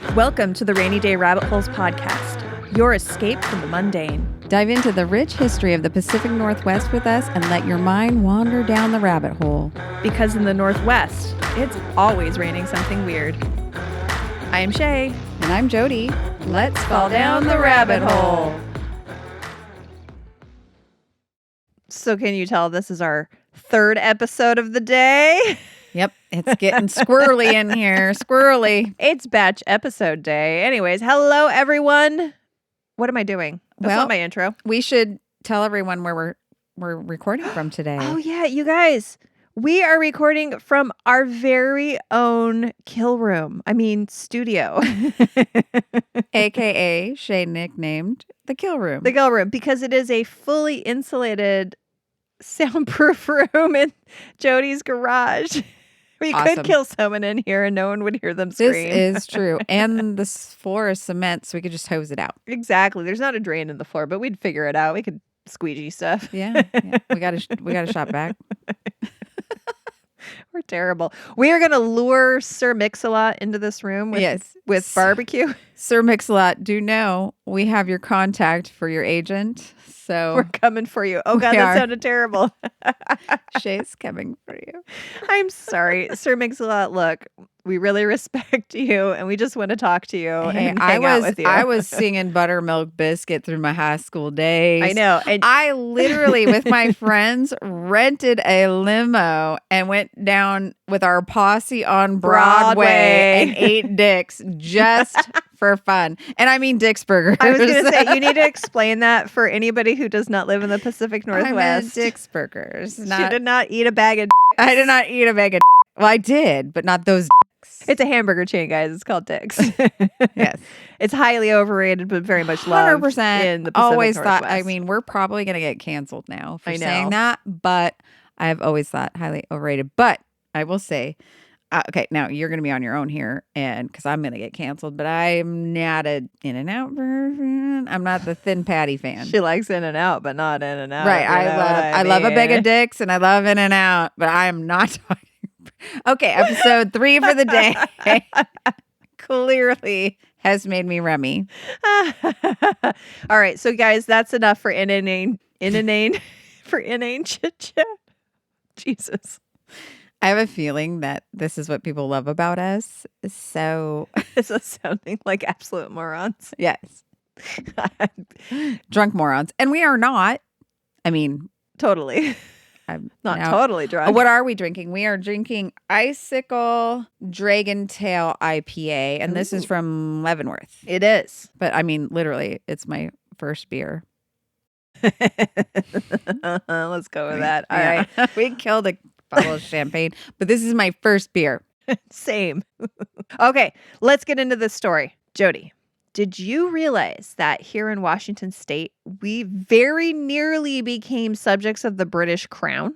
Welcome to the Rainy Day Rabbit Holes podcast, your escape from the mundane. Dive into the rich history of the Pacific Northwest with us and let your mind wander down the rabbit hole. Because in the Northwest, it's always raining something weird. I am Shea. And I'm Jody. Let's fall down the rabbit hole. So can you tell this is our third episode of the day? Yep, it's getting squirrely in here. Squirrely. It's batch episode day. Anyways, hello everyone. What am I doing? That's not my intro. We should tell everyone where we're recording from today. Oh yeah, you guys. We are recording from our very own studio. AKA Shea nicknamed the Kill Room. The Kill Room, because it is a fully insulated soundproof room in Jody's garage. We could kill someone in here and no one would hear them scream. This is true. And this floor is cement, so we could just hose it out. Exactly. There's not a drain in the floor, but we'd figure it out. We could squeegee stuff. Yeah. We got a shot back. We're terrible. We are going to lure Sir Mix-a-Lot into this room with barbecue. Sir Mix-a-Lot, do know we have your contact for your agent. So we're coming for you. Oh, God, that sounded terrible. Shea's coming for you. I'm sorry. Sir Mix-a-Lot, look, we really respect you and we just want to talk to you and hang out with you. I was singing Buttermilk Biscuit through my high school days. I know. And I literally, with my friends, rented a limo and went down with our posse on Broadway and ate dicks just for fun. And I mean Dick's Burgers. I was going to say, you need to explain that for anybody who does not live in the Pacific Northwest. I meant Dick's Burgers. She did not eat a bag of I did not eat a bag of Well, I did, but not those dicks. It's a hamburger chain, guys. It's called Dick's. Yes. It's highly overrated, but very much loved 100%. in the Pacific always Northwest. Thought, we're probably going to get canceled now for saying that, but I've always thought highly overrated. But I will say, okay, now you're going to be on your own here, and because I'm going to get canceled, but I'm not a In-N-Out fan. I'm not the thin patty fan. She likes In-N-Out, but not In-N-Out. Right. I love a bag of dicks, and I love In-N-Out, but I am not talking. Okay, episode 3 for the day clearly has made me rummy. All right, so guys, that's enough for inane chit chat. Jesus. I have a feeling that this is what people love about us. So is us sounding like absolute morons? Yes. Drunk morons. And we are not. Totally. I'm not totally drunk. What are we drinking? We are drinking Icicle Dragon Tail IPA, and this is from Leavenworth. It is. But literally, it's my first beer. Let's go with that. All right. We killed a bottle of champagne, but this is my first beer. Same. Okay, let's get into this story. Jody, did you realize that here in Washington State, we very nearly became subjects of the British Crown?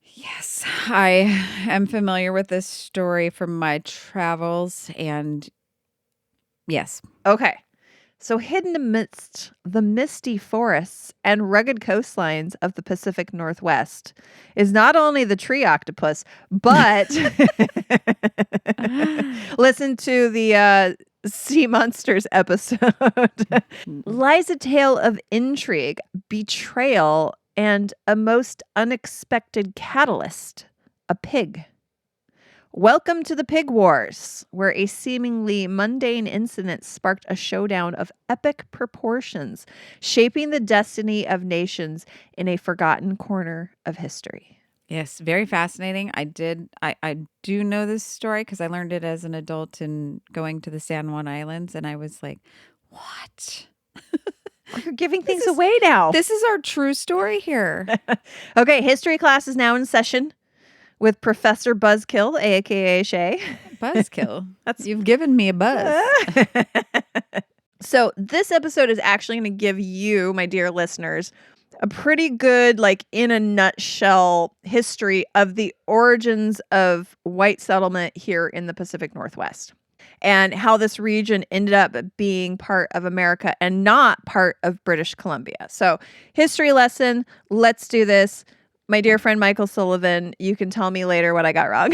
Yes, I am familiar with this story from my travels, and yes. Okay. So hidden amidst the misty forests and rugged coastlines of the Pacific Northwest is not only the tree octopus, but listen to the Sea Monsters episode, lies a tale of intrigue, betrayal, and a most unexpected catalyst, a pig. Welcome to the Pig Wars, where a seemingly mundane incident sparked a showdown of epic proportions, shaping the destiny of nations in a forgotten corner of history. Yes, very fascinating. I do know this story because I learned it as an adult in going to the San Juan Islands, and I was like, what? You're giving things away now. This is our true story here. Okay, history class is now in session with Professor Buzzkill, a.k.a. Shea. Buzzkill? You've given me a buzz. So this episode is actually going to give you, my dear listeners, a pretty good, in a nutshell, history of the origins of white settlement here in the Pacific Northwest and how this region ended up being part of America and not part of British Columbia. So history lesson, let's do this. My dear friend Michael Sullivan, you can tell me later what I got wrong.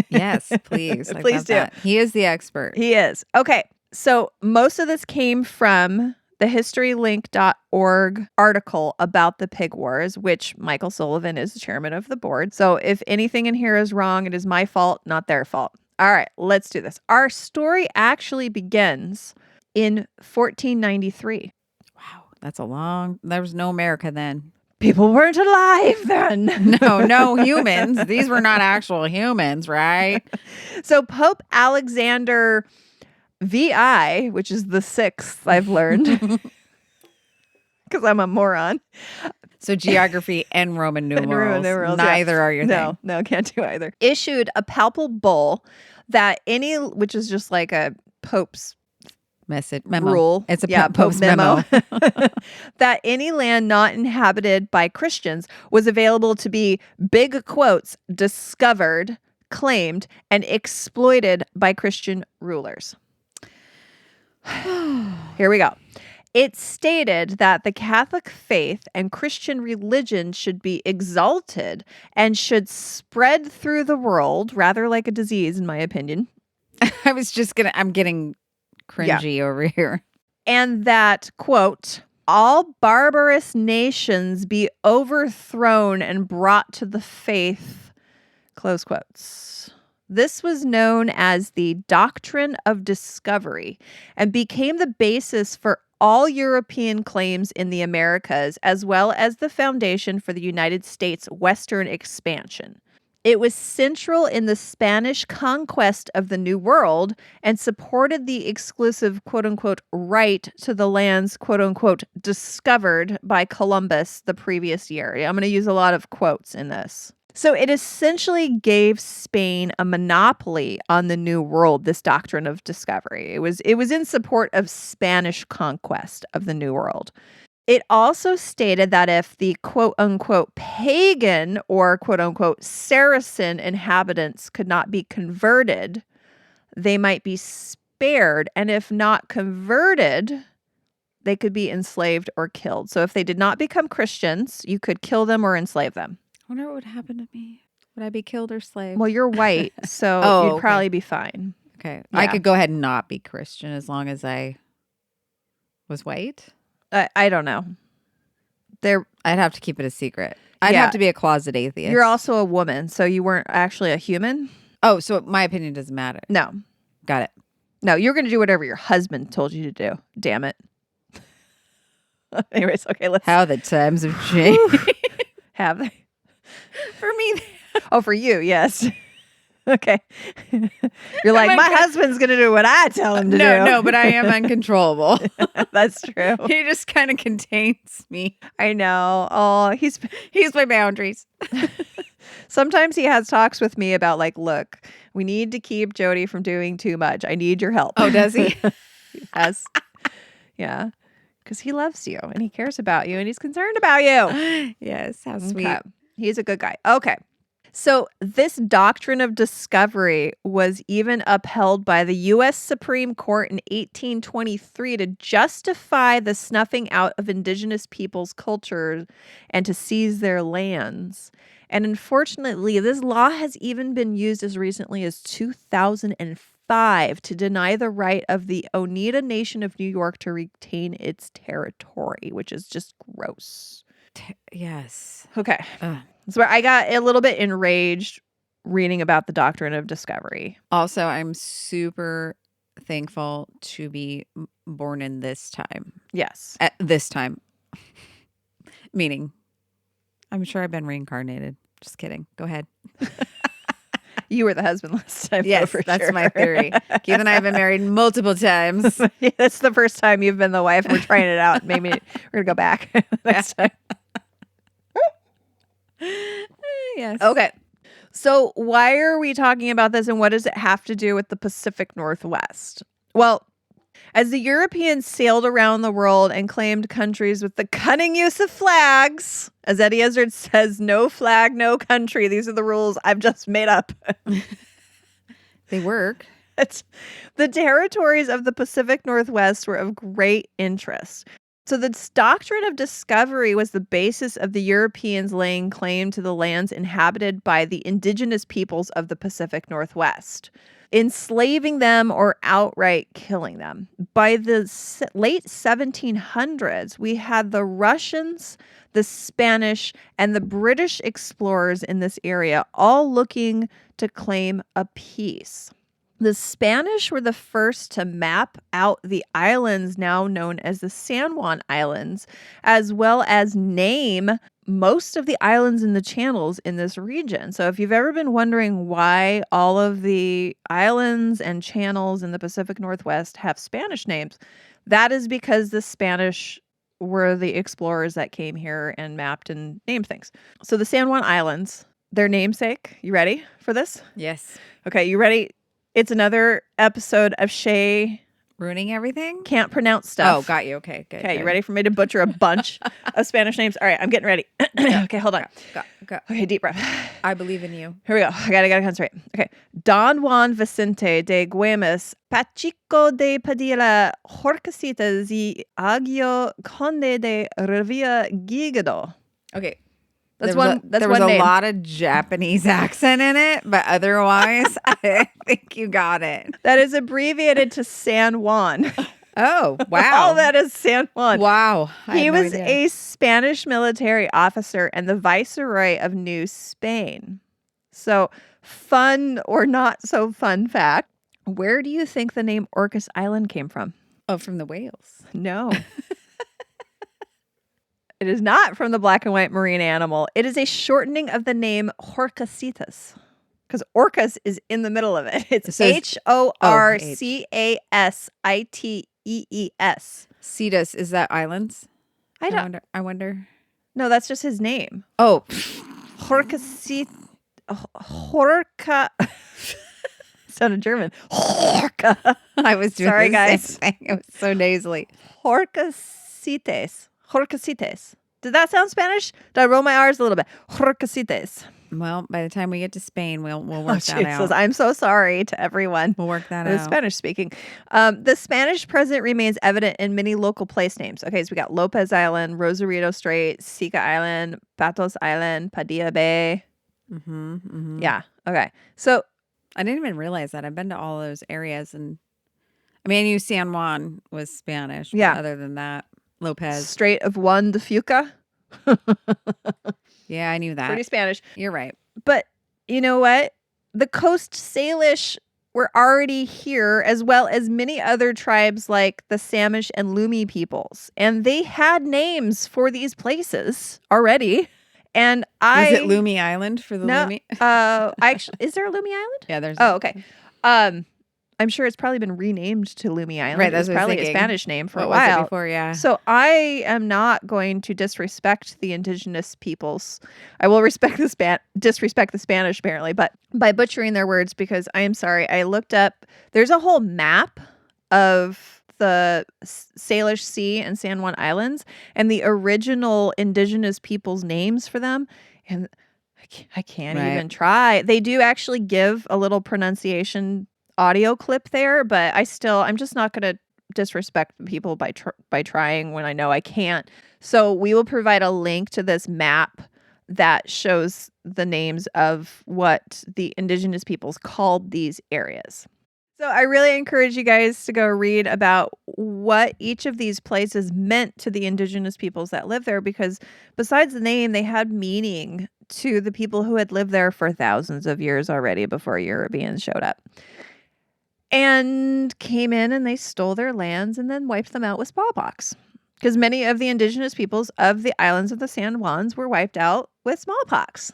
Yes, please. Please do. That. He is the expert. He is. Okay. So most of this came from the historylink.org article about the pig wars, which Michael Sullivan is the chairman of the board. So if anything in here is wrong, it is my fault, not their fault. All right, let's do this. Our story actually begins in 1493. Wow, that's a long... There was no America then. People weren't alive then. No humans. These were not actual humans, right? So Pope Alexander VI, which is the 6th, I've learned, because I'm a moron. So geography and Roman numerals, neither are your thing. No, can't do either. Issued a papal bull that which is just like a pope's memo. Rule. It's a pope's memo. That any land not inhabited by Christians was available to be, big quotes, discovered, claimed, and exploited by Christian rulers. Here we go. It stated that the Catholic faith and Christian religion should be exalted and should spread through the world, rather like a disease, in my opinion. I'm getting cringy over here. And that, quote, all barbarous nations be overthrown and brought to the faith, close quotes. This was known as the doctrine of discovery and became the basis for all European claims in the Americas, as well as the foundation for the United States' Western expansion. It was central in the Spanish conquest of the New World and supported the exclusive, quote-unquote, right to the lands, quote-unquote, discovered by Columbus the previous year. I'm going to use a lot of quotes in this. So it essentially gave Spain a monopoly on the New World, this doctrine of discovery. It was in support of Spanish conquest of the New World. It also stated that if the quote-unquote pagan or quote-unquote Saracen inhabitants could not be converted, they might be spared. And if not converted, they could be enslaved or killed. So if they did not become Christians, you could kill them or enslave them. I wonder what would happen to me. Would I be killed or slaved? Well, you're white, so you'd probably be fine. Okay. Yeah. I could go ahead and not be Christian as long as I was white. I don't know. I'd have to keep it a secret. I'd have to be a closet atheist. You're also a woman, so you weren't actually a human? Oh, so my opinion doesn't matter. No. Got it. No, you're going to do whatever your husband told you to do. Damn it. Anyways, okay, let's... How the times have changed. Have they? For me. Oh, for you, yes. Okay. You're like, my husband's going to do what I tell him to do. No, but I am uncontrollable. That's true. He just kind of contains me. I know. Oh, he's my boundaries. Sometimes he has talks with me about like, look, we need to keep Jody from doing too much. I need your help. Oh, does he? Yes. Yeah. Because he loves you and he cares about you and he's concerned about you. Yes. How sweet. Okay. He's a good guy. Okay. So this doctrine of discovery was even upheld by the U.S. Supreme Court in 1823 to justify the snuffing out of indigenous peoples' culture and to seize their lands. And unfortunately, this law has even been used as recently as 2005 to deny the right of the Oneida Nation of New York to retain its territory, which is just gross. Yes. Okay. So I got a little bit enraged reading about the doctrine of discovery. Also, I'm super thankful to be born in this time. Yes. At this time. Meaning, I'm sure I've been reincarnated. Just kidding. Go ahead. You were the husband last time. Yes, that's my theory. Keith and I have been married multiple times. Yeah, that's the first time you've been the wife. We're trying it out. Maybe we're going to go back next time. Yes. Okay. So why are we talking about this and what does it have to do with the Pacific Northwest? Well, as the Europeans sailed around the world and claimed countries with the cunning use of flags, as Eddie Izzard says, no flag, no country. These are the rules I've just made up. They work. The territories of the Pacific Northwest were of great interest. So this doctrine of discovery was the basis of the Europeans laying claim to the lands inhabited by the indigenous peoples of the Pacific Northwest, enslaving them or outright killing them. By the late 1700s, we had the Russians, the Spanish, and the British explorers in this area all looking to claim a peace. The Spanish were the first to map out the islands now known as the San Juan Islands, as well as name most of the islands in the channels in this region. So if you've ever been wondering why all of the islands and channels in the Pacific Northwest have Spanish names, that is because the Spanish were the explorers that came here and mapped and named things. So the San Juan Islands, their namesake, you ready for this? Yes. Okay, you ready? It's another episode of Shea ruining everything. Can't pronounce stuff. Oh, got you. Okay, good. Okay, you ready for me to butcher a bunch of Spanish names? All right, I'm getting ready. Okay, hold on. Go. Okay, deep breath. I believe in you. Here we go. I gotta concentrate. Okay. Don Juan Vicente de Güemes, Pachico de Padilla, Horcasitas y Agio Conde de Revilla Gigado. Okay. There was a lot of Japanese accent in it, but otherwise, I think you got it. That is abbreviated to San Juan. Oh, wow. All that is San Juan. Wow. He was a Spanish military officer and the viceroy of New Spain. So, fun or not so fun fact, where do you think the name Orcas Island came from? Oh, from the whales. No. It is not from the black and white marine animal. It is a shortening of the name Horcasitas, because Orcas is in the middle of it. It's Horcasitees. Cetus, is that islands? I wonder. No, that's just his name. Oh. Horca. Sounded German. Horca. I was doing Sorry, the guys. same thing. It was so nasally. Horcasites. Did that sound Spanish? Did I roll my R's a little bit? Horcasites. Well, by the time we get to Spain, we'll work that out. I'm so sorry to everyone. We'll work that out. out. Spanish speaking. The Spanish presence remains evident in many local place names. Okay, so we got Lopez Island, Rosarito Strait, Sica Island, Patos Island, Padilla Bay. Yeah. Okay. So I didn't even realize that. I've been to all those areas, and I mean, I knew San Juan was Spanish. But other than that, Lopez. Strait of Juan de Fuca. Yeah, I knew that. Pretty Spanish. You're right. But you know what? The Coast Salish were already here, as well as many other tribes like the Samish and Lumi peoples. And they had names for these places already. And Was it Lumi Island for the Lumi? Actually, is there a Lumi Island? Yeah, there's. Oh, okay. I'm sure it's probably been renamed to Lumi Island. Right, that's probably a Spanish name for a while. What was it before? Yeah. So I am not going to disrespect the indigenous peoples. I will disrespect the Spanish apparently, but by butchering their words, because I am sorry. I looked up. There's a whole map of the Salish Sea and San Juan Islands and the original indigenous peoples' names for them, and I can't even try. They do actually give a little pronunciation audio clip there, but I'm just not going to disrespect people by trying when I know I can't. So we will provide a link to this map that shows the names of what the indigenous peoples called these areas. So I really encourage you guys to go read about what each of these places meant to the indigenous peoples that live there, because besides the name, they had meaning to the people who had lived there for thousands of years already before Europeans showed up. And came in and they stole their lands and then wiped them out with smallpox. Because many of the indigenous peoples of the islands of the San Juans were wiped out with smallpox.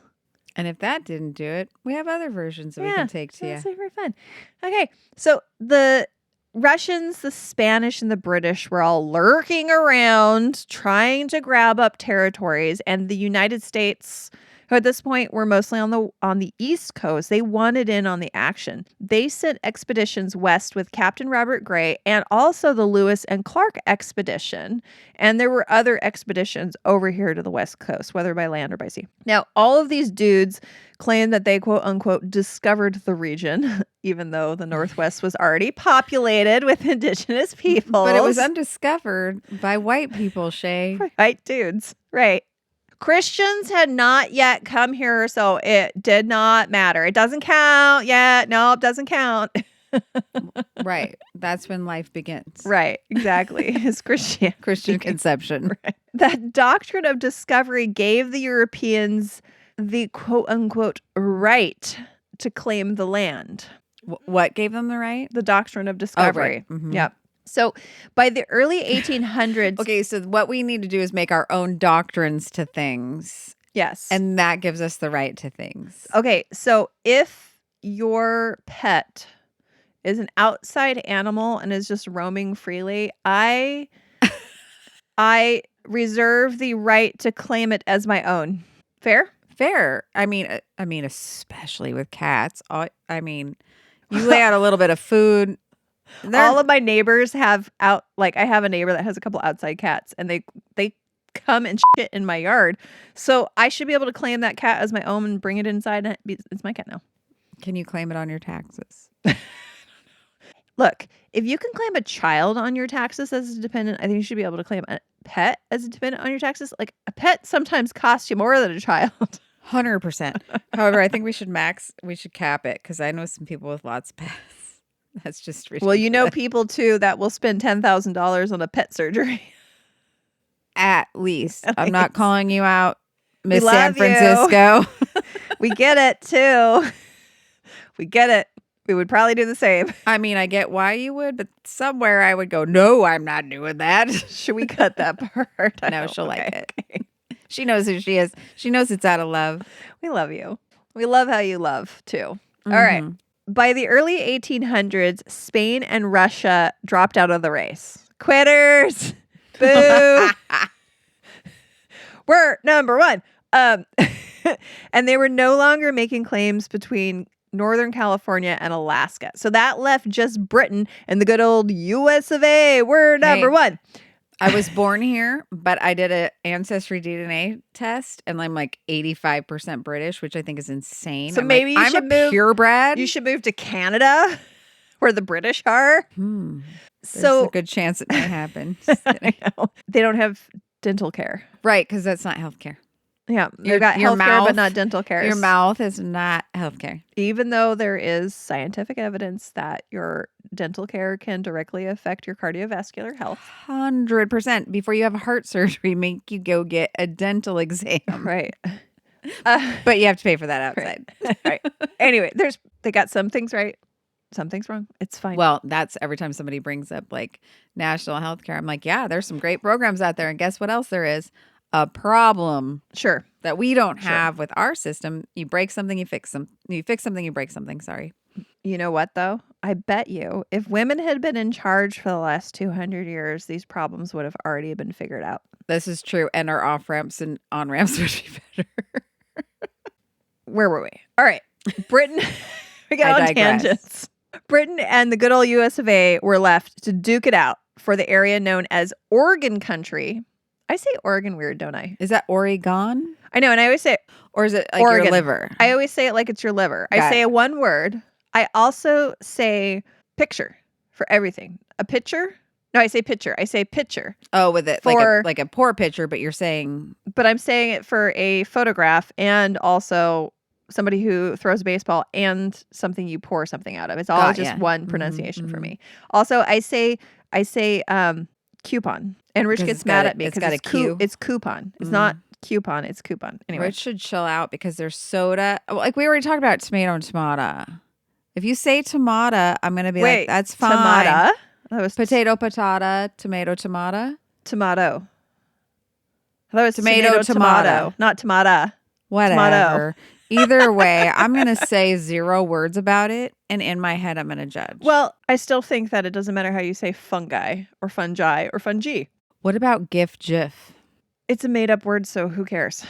And if that didn't do it, we have other versions that we can take to you. That's super fun. Okay, so the Russians, the Spanish, and the British were all lurking around trying to grab up territories. And the United States who at this point were mostly on the East Coast. They wanted in on the action. They sent expeditions west with Captain Robert Gray and also the Lewis and Clark expedition. And there were other expeditions over here to the West Coast, whether by land or by sea. Now, all of these dudes claimed that they, quote unquote, discovered the region, even though the Northwest was already populated with indigenous people. But it was undiscovered by white people, Shea. White dudes. Right. Christians had not yet come here, so it did not matter. It doesn't count yet. No, it doesn't count. Right. That's when life begins. Right. Exactly. It's Christian conception. Right. That doctrine of discovery gave the Europeans the quote unquote right to claim the land. What gave them the right? The doctrine of discovery. Oh, right. Mm-hmm. Yep. So by the early 1800s. Okay, so what we need to do is make our own doctrines to things. Yes. And that gives us the right to things. Okay, so if your pet is an outside animal and is just roaming freely, I reserve the right to claim it as my own. Fair? Fair. I mean, especially with cats. You lay out a little bit of food. All of my neighbors have I have a neighbor that has a couple outside cats, and they come and shit in my yard. So I should be able to claim that cat as my own and bring it inside, and it's my cat now. Can you claim it on your taxes? Look, if you can claim a child on your taxes as a dependent, I think you should be able to claim a pet as a dependent on your taxes. Like, a pet sometimes costs you more than a child. 100%. However, I think we should cap it, because I know some people with lots of pets. That's just ridiculous. Well, you know people, too, that will spend $10,000 on a pet surgery. At least. I'm not calling you out, Miss We San love you. Francisco. We get it, too. We get it. We would probably do the same. I mean, I get why you would, but somewhere I would go, no, I'm not doing that. Should we cut that part? No, she'll like it. Okay. She knows who she is. She knows it's out of love. We love you. We love how you love, too. Mm-hmm. All right. By the early 1800s, Spain and Russia dropped out of the race. Quitters. Boo. We're number one. And they were no longer making claims between Northern California and Alaska. So that left just Britain and the good old US of A. We're number one. I was born here, but I did an ancestry DNA test, and I'm like 85% British, which I think is insane. So maybe you should move purebred. You should move to Canada, where the British are. There's a good chance it may happen. I know. They don't have dental care, right? Because that's not healthcare. Yeah, they've got health care, but not dental care. Your mouth is not healthcare. Even though there is scientific evidence that your dental care can directly affect your cardiovascular health. 100%. Before you have heart surgery, make you go get a dental exam. Right. But you have to pay for that outside. Right. Anyway, they got some things right, some things wrong. It's fine. Well, that's every time somebody brings up like national health care, I'm like, yeah, there's some great programs out there. And guess what else there is? A problem. Sure. That we don't have with our system. You break something, you fix something. You fix something, you break something. Sorry. You know what, though? I bet you if women had been in charge for the last 200 years, these problems would have already been figured out. This is true. And our off-ramps and on-ramps would be better. Where were we? All right. Britain. We got on tangents. Britain and the good old US of A were left to duke it out for the area known as Oregon country. I say Oregon weird, don't I? Is that Oregon? I know, and I always say or is it like Oregon. Your liver? I always say it like it's your liver. I say one word. I also say picture for everything. A picture? No, I say picture. I say picture. Oh, with it for, like a poor picture, but you're saying. But I'm saying it for a photograph and also somebody who throws a baseball and something you pour something out of. It's all just one pronunciation for me. Also, I say coupon. And Rich gets mad at me because it's Q. It's coupon. It's not coupon. It's coupon. Anyway, Rich should chill out because there's soda. Like we already talked about tomato and tomato. If you say tomato, I'm gonna be like, that's fine. Tomato. That was potato, patata, tomato, tomato. Tomato. That was tomato, not tomato. Whatever. Tomato. Either way, I'm going to say 0 words about it, and in my head, I'm going to judge. Well, I still think that it doesn't matter how you say fungi or fungi or fungi. What about GIF, GIF? It's a made-up word, so who cares?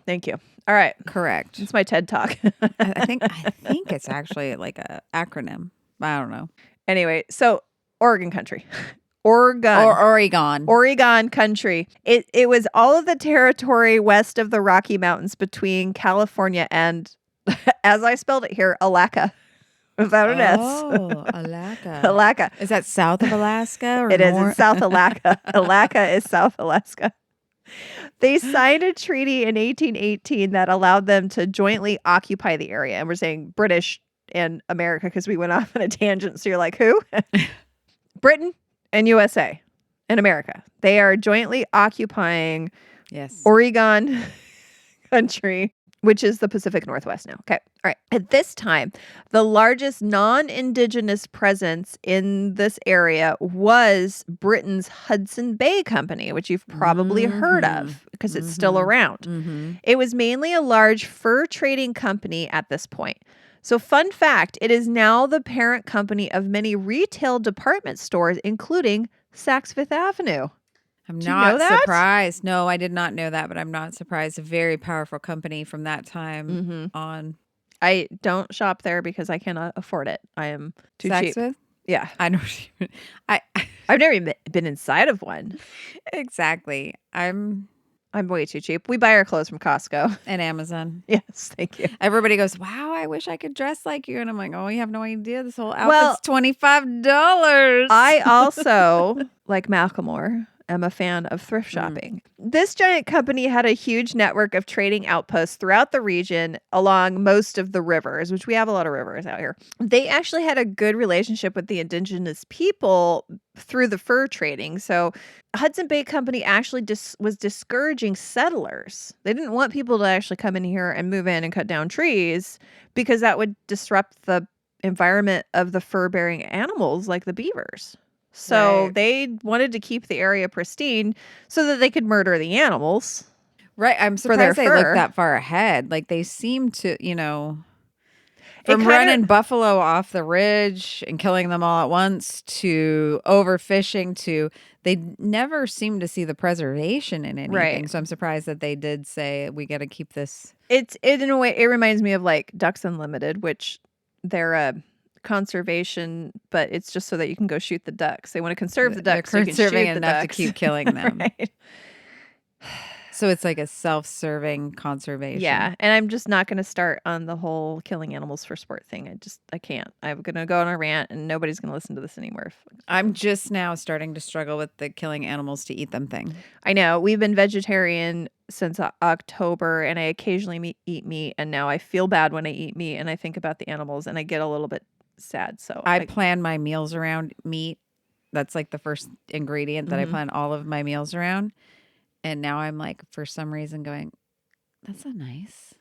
Thank you. All right. Correct. It's my TED Talk. I think it's actually like a acronym. I don't know. Anyway, so Oregon country. Oregon. Or Oregon. Oregon country. It was all of the territory west of the Rocky Mountains between California and, as I spelled it here, Alaska. Without an S. Oh, Alaska. Alaska. Is that south of Alaska? Or It is. more? It's South Alaska. Alaska is South Alaska. They signed a treaty in 1818 that allowed them to jointly occupy the area. And we're saying British and America because we went off on a tangent. So you're like, who? Britain and USA and America. They are jointly occupying Oregon country, which is the Pacific Northwest now. Okay. All right. At this time, the largest non-indigenous presence in this area was Britain's Hudson Bay Company, which you've probably heard of because it's still around. It was mainly a large fur trading company at this point. So fun fact, it is now the parent company of many retail department stores, including Saks Fifth Avenue. I'm not surprised. No, I did not know that, but I'm not surprised. A very powerful company from that time on. I don't shop there because I cannot afford it. I am too cheap. Fifth? Yeah. I know. I've never even been inside of one. Exactly. I'm way too cheap. We buy our clothes from Costco and Amazon. Yes, thank you. Everybody goes, wow, I wish I could dress like you. And I'm like, oh, you have no idea. This whole outfit's $25. I also, like Macklemore, am a fan of thrift shopping. This giant company had a huge network of trading outposts throughout the region along most of the rivers, which we have a lot of rivers out here. They actually had a good relationship with the indigenous people through the fur trading. So Hudson Bay Company actually was discouraging settlers. They didn't want people to actually come in here and move in and cut down trees because that would disrupt the environment of the fur-bearing animals like the beavers. So they wanted to keep the area pristine so that they could murder the animals. Right. I'm surprised they looked that far ahead. Like they seem to, from running buffalo off the ridge and killing them all at once to overfishing to they never seem to see the preservation in anything. Right. So I'm surprised that they did say we got to keep this. It in a way, it reminds me of like Ducks Unlimited, which they're a conservation, but it's just so that you can go shoot the ducks. They want to conserve the ducks. They're conserving so enough to keep killing them. Right. So it's like a self-serving conservation. Yeah, and I'm just not going to start on the whole killing animals for sport thing. I can't. I'm going to go on a rant, and nobody's going to listen to this anymore. I'm just now starting to struggle with the killing animals to eat them thing. I know. We've been vegetarian since October, and I occasionally eat meat, and now I feel bad when I eat meat, and I think about the animals, and I get a little bit sad. So I plan my meals around meat. That's like the first ingredient that I plan all of my meals around. And now I'm like, for some reason going, that's not nice.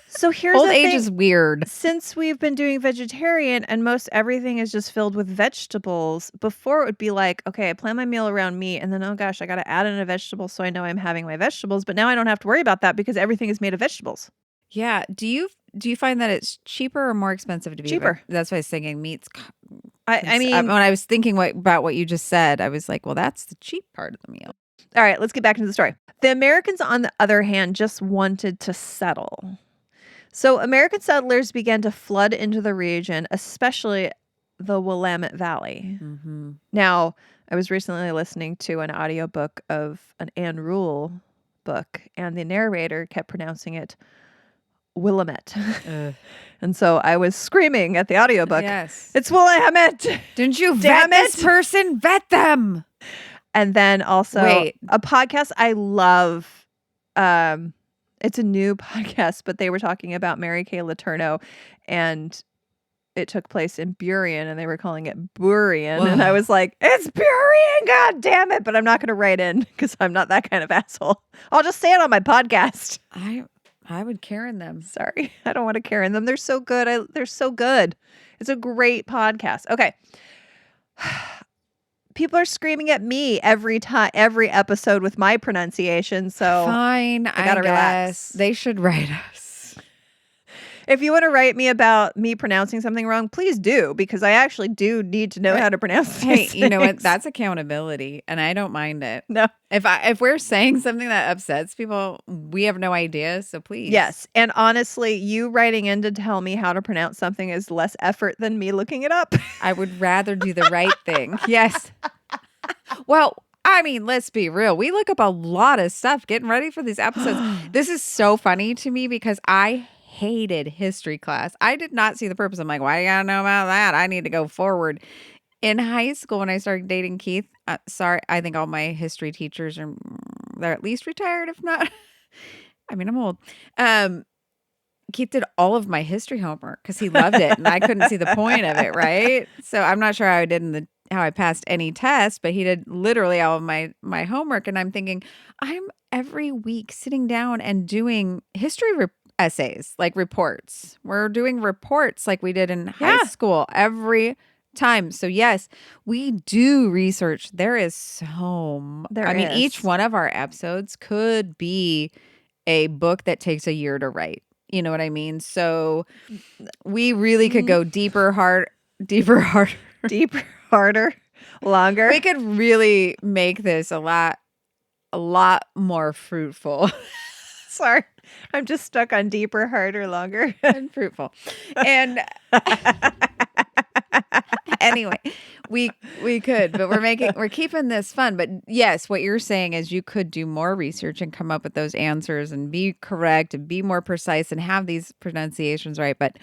So here's old the age thing. Is weird. Since we've been doing vegetarian and most everything is just filled with vegetables, before it would be like, okay, I plan my meal around meat and then, oh gosh, I got to add in a vegetable so I know I'm having my vegetables. But now I don't have to worry about that because everything is made of vegetables. Yeah. Do you find that it's cheaper or more expensive to be cheaper? That's why I was thinking meat's. I mean, when I was thinking about what you just said, I was like, well, that's the cheap part of the meal. All right, let's get back into the story. The Americans, on the other hand, just wanted to settle. So American settlers began to flood into the region, especially the Willamette Valley. Now, I was recently listening to an audiobook of an Anne Rule book, and the narrator kept pronouncing it Willamette. And so I was screaming at the audiobook, yes, it's Willamette. Didn't you vet this person? Vet them. And then also a podcast I love. It's a new podcast, but they were talking about Mary Kay Letourneau, and it took place in Burien, and they were calling it Burien. Whoa. And I was like, it's Burien, god damn it. But I'm not going to write in because I'm not that kind of asshole. I'll just say it on my podcast. I would Karen them. Sorry. I don't want to Karen them. They're so good. They're so good. It's a great podcast. Okay. People are screaming at me every episode with my pronunciation. So fine, I gotta relax. They should write us. If you want to write me about me pronouncing something wrong, please do, because I actually do need to know how to pronounce these Hey, you know what? things. That's accountability, and I don't mind it. No. If we're saying something that upsets people, we have no idea, so please. Yes, and honestly, you writing in to tell me how to pronounce something is less effort than me looking it up. I would rather do the right thing. Yes. Well, I mean, let's be real. We look up a lot of stuff getting ready for these episodes. This is so funny to me because I hated history class. I did not see the purpose. I'm like, why do you gotta know about that? I need to go forward. In high school, when I started dating Keith, sorry, I think all my history teachers they're at least retired, if not. I mean, I'm old. Keith did all of my history homework because he loved it, and I couldn't see the point of it, right? So I'm not sure how I did how I passed any test, but he did literally all of my homework, and I'm thinking, I'm every week sitting down and doing history essays, like reports. We're doing reports like we did in high school every time. So yes, we do research. There is each one of our episodes could be a book that takes a year to write. You know what I mean? So we really could go deeper, harder, longer. We could really make this a lot more fruitful. Sorry, I'm just stuck on deeper, harder, longer, and fruitful. And anyway, we could, but we're keeping this fun. But yes, what you're saying is you could do more research and come up with those answers and be correct and be more precise and have these pronunciations right. But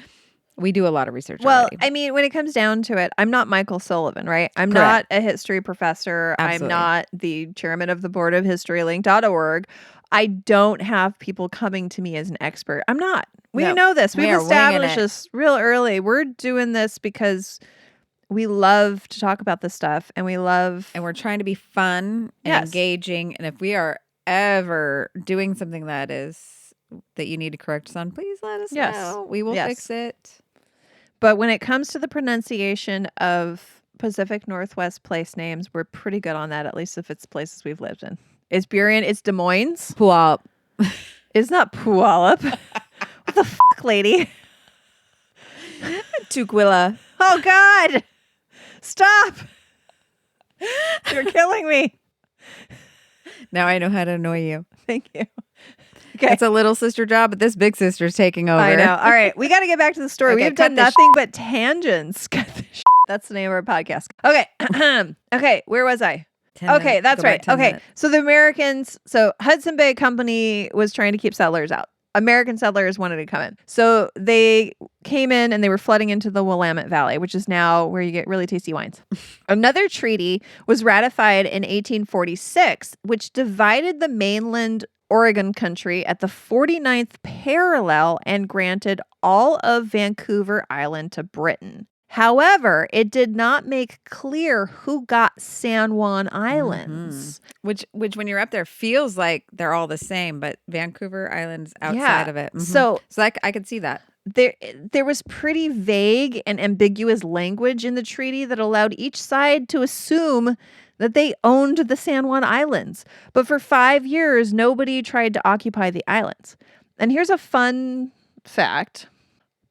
we do a lot of research. Well, already. I mean, when it comes down to it, I'm not Michael Sullivan, right? I'm not a history professor. Absolutely. I'm not the chairman of the board of historylink.org. I don't have people coming to me as an expert. I'm not. We know this. We've established this real early. We're doing this because we love to talk about this stuff, and we're trying to be fun and engaging. And if we are ever doing something that you need to correct us on, please let us know. We will fix it. But when it comes to the pronunciation of Pacific Northwest place names, we're pretty good on that, at least if it's places we've lived in. It's Burien. It's Des Moines. Puyallup. It's not Puyallup. What the fuck, lady? Tukwila. Oh, God. Stop. You're killing me. Now I know how to annoy you. Thank you. Okay. It's a little sister job, but this big sister's taking over. I know. All right. We got to get back to the story. Okay, We've done nothing but tangents. That's the name of our podcast. Okay. Okay. Where was I? Okay. That's right. Okay. So the Americans, Hudson Bay Company was trying to keep settlers out. American settlers wanted to come in. So they came in and they were flooding into the Willamette Valley, which is now where you get really tasty wines. Another treaty was ratified in 1846, which divided the mainland Oregon country at the 49th parallel and granted all of Vancouver Island to Britain. However, it did not make clear who got San Juan Islands. Which when you're up there feels like they're all the same, but Vancouver Island's outside of it. So I could see that. There was pretty vague and ambiguous language in the treaty that allowed each side to assume that they owned the San Juan Islands. But for 5 years, nobody tried to occupy the islands. And here's a fun fact.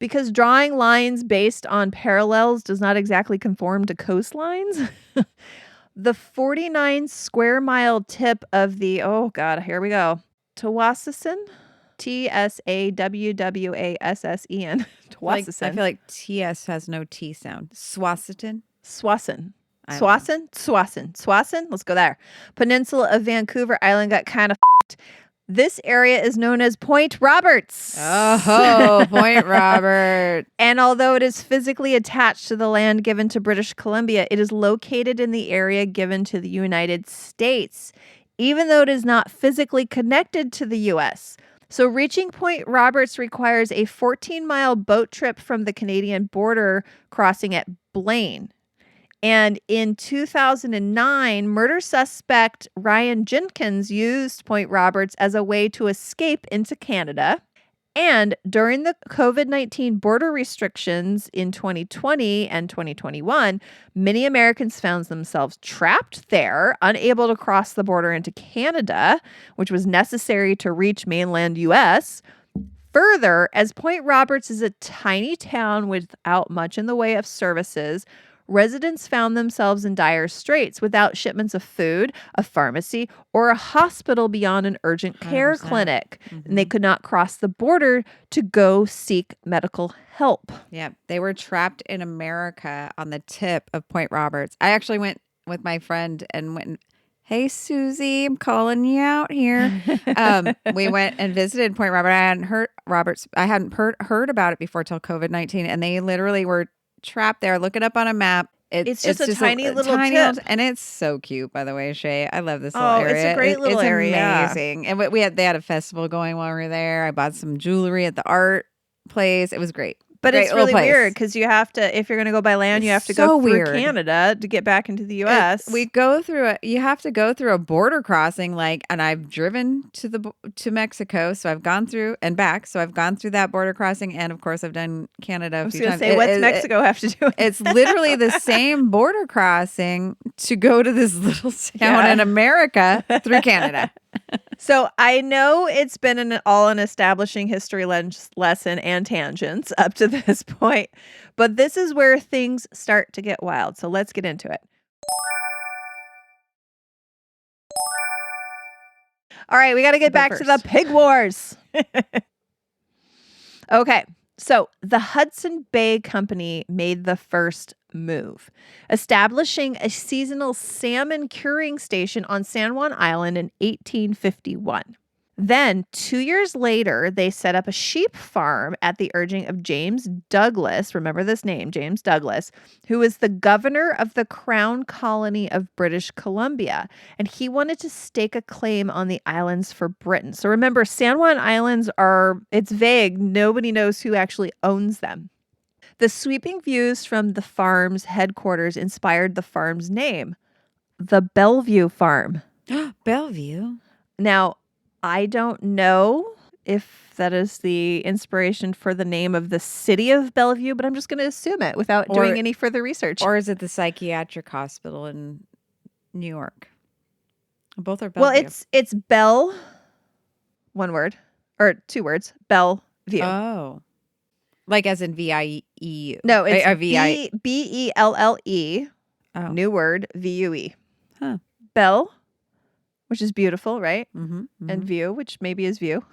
Because drawing lines based on parallels does not exactly conform to coastlines, the 49 square mile tip of the, here we go, Tawassassin, Tsawwwassen, Tawassassin. I feel like TS has no T sound. Swaston? Swassen. Let's go there. Peninsula of Vancouver Island got kind of f***ed. This area is known as Point Roberts. Oh, Point Roberts. And although it is physically attached to the land given to British Columbia, it is located in the area given to the United States, even though it is not physically connected to the U.S. So reaching Point Roberts requires a 14-mile boat trip from the Canadian border crossing at Blaine. And in 2009, murder suspect Ryan Jenkins used Point Roberts as a way to escape into Canada. And during the COVID-19 border restrictions in 2020 and 2021, many Americans found themselves trapped there, unable to cross the border into Canada, which was necessary to reach mainland U.S. Further, as Point Roberts is a tiny town without much in the way of services, residents found themselves in dire straits without shipments of food, a pharmacy, or a hospital beyond an urgent care 100%. clinic. And they could not cross the border to go seek medical help. Yeah, they were trapped in America on the tip of Point Roberts. I actually went with my friend and went, hey, Susie, I'm calling you out here. We went and visited Point Roberts. I hadn't heard about it before till COVID-19, and they literally were trapped there. Look it up on a map. It's just a tiny little tip. And it's so cute, by the way, Shea. I love this little area. It's a great little area. It's amazing. And they had a festival going while we were there. I bought some jewelry at the art place. It was great. But it's really weird because you have to, if you're going to go by land, you have to go through Canada to get back into the U.S. You have to go through a border crossing, and I've driven to Mexico, so I've gone through and back. So I've gone through that border crossing, and of course I've done Canada a few times. What's Mexico have to do with It's literally the same border crossing to go to this little town in America through Canada. So I know it's been an establishing history lesson and tangents up to this point, but this is where things start to get wild. So let's get into it. All right, we got to get back to the pig wars. Okay, so the Hudson Bay Company made the first move, establishing a seasonal salmon curing station on San Juan Island in 1851. Then, 2 years later, they set up a sheep farm at the urging of James Douglas. Remember this name, James Douglas, who was the governor of the Crown Colony of British Columbia. And he wanted to stake a claim on the islands for Britain. So remember, San Juan Islands it's vague. Nobody knows who actually owns them. The sweeping views from the farm's headquarters inspired the farm's name, the Bellevue Farm. Bellevue? Now, I don't know if that is the inspiration for the name of the city of Bellevue, but I'm just going to assume it without doing any further research. Or is it the psychiatric hospital in New York? Both are Bellevue. Well, it's Bell, one word, or two words, Bellevue. Oh. Like as in V-I-E. No, it's B-E-L-L-E, new word, V-U-E. Huh. Bell, which is beautiful, right? Mm-hmm, mm-hmm. And view, which maybe is view.